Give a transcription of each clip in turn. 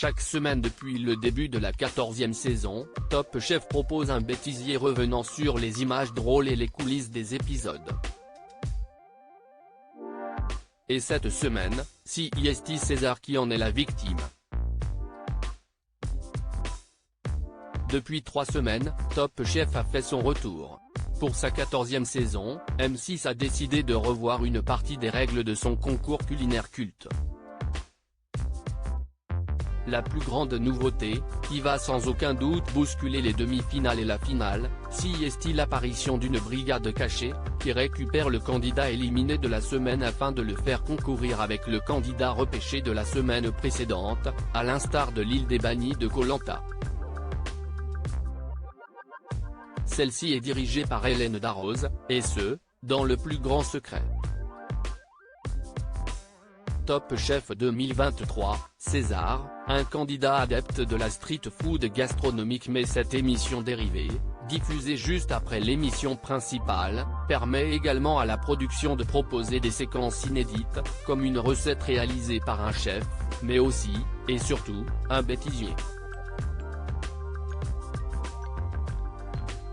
Chaque semaine depuis le début de la 14e saison, Top Chef propose un bêtisier revenant sur les images drôles et les coulisses des épisodes. Et cette semaine, c'est César qui en est la victime. Depuis 3 semaines, Top Chef a fait son retour. Pour sa 14e saison, M6 a décidé de revoir une partie des règles de son concours culinaire culte. La plus grande nouveauté, qui va sans aucun doute bousculer les demi-finales et la finale, c'est l'apparition d'une brigade cachée, qui récupère le candidat éliminé de la semaine afin de le faire concourir avec le candidat repêché de la semaine précédente, à l'instar de l'île des bannis de Koh Lanta. Celle-ci est dirigée par Hélène Darroze, et ce, dans le plus grand secret. Top Chef 2023, César, un candidat adepte de la street food gastronomique, mais cette émission dérivée, diffusée juste après l'émission principale, permet également à la production de proposer des séquences inédites, comme une recette réalisée par un chef, mais aussi, et surtout, un bêtisier.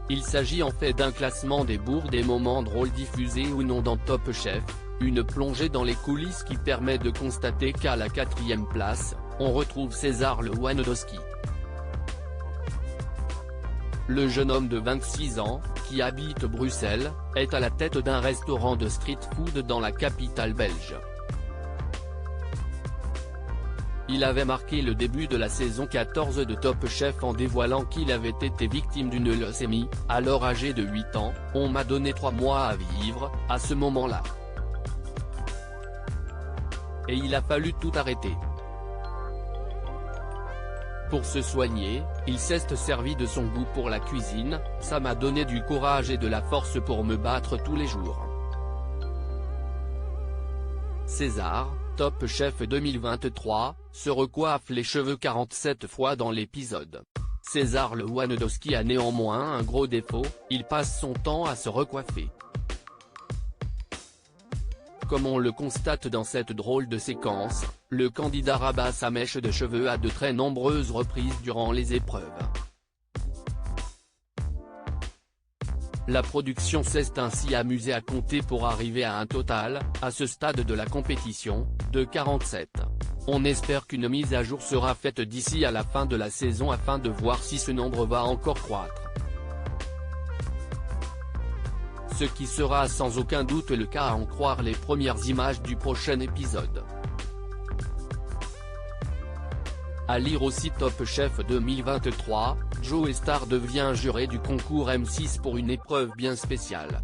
Il s'agit en fait d'un classement des bourdes et moments drôles diffusés ou non dans Top Chef, une plongée dans les coulisses qui permet de constater qu'à la 4e place, on retrouve César Lewandowski. Le jeune homme de 26 ans, qui habite Bruxelles, est à la tête d'un restaurant de street food dans la capitale belge. Il avait marqué le début de la saison 14 de Top Chef en dévoilant qu'il avait été victime d'une leucémie, alors âgé de 8 ans, on m'a donné 3 mois à vivre, à ce moment-là. Et il a fallu tout arrêter. Pour se soigner, il s'est servi de son goût pour la cuisine, ça m'a donné du courage et de la force pour me battre tous les jours. César, Top Chef 2023, se recoiffe les cheveux 47 fois dans l'épisode. César Lewandowski a néanmoins un gros défaut, il passe son temps à se recoiffer. Comme on le constate dans cette drôle de séquence, le candidat rabat sa mèche de cheveux à de très nombreuses reprises durant les épreuves. La production s'est ainsi amusée à compter pour arriver à un total, à ce stade de la compétition, de 47. On espère qu'une mise à jour sera faite d'ici à la fin de la saison afin de voir si ce nombre va encore croître. Ce qui sera sans aucun doute le cas à en croire les premières images du prochain épisode. À lire aussi Top Chef 2023, Joe Star devient juré du concours M6 pour une épreuve bien spéciale.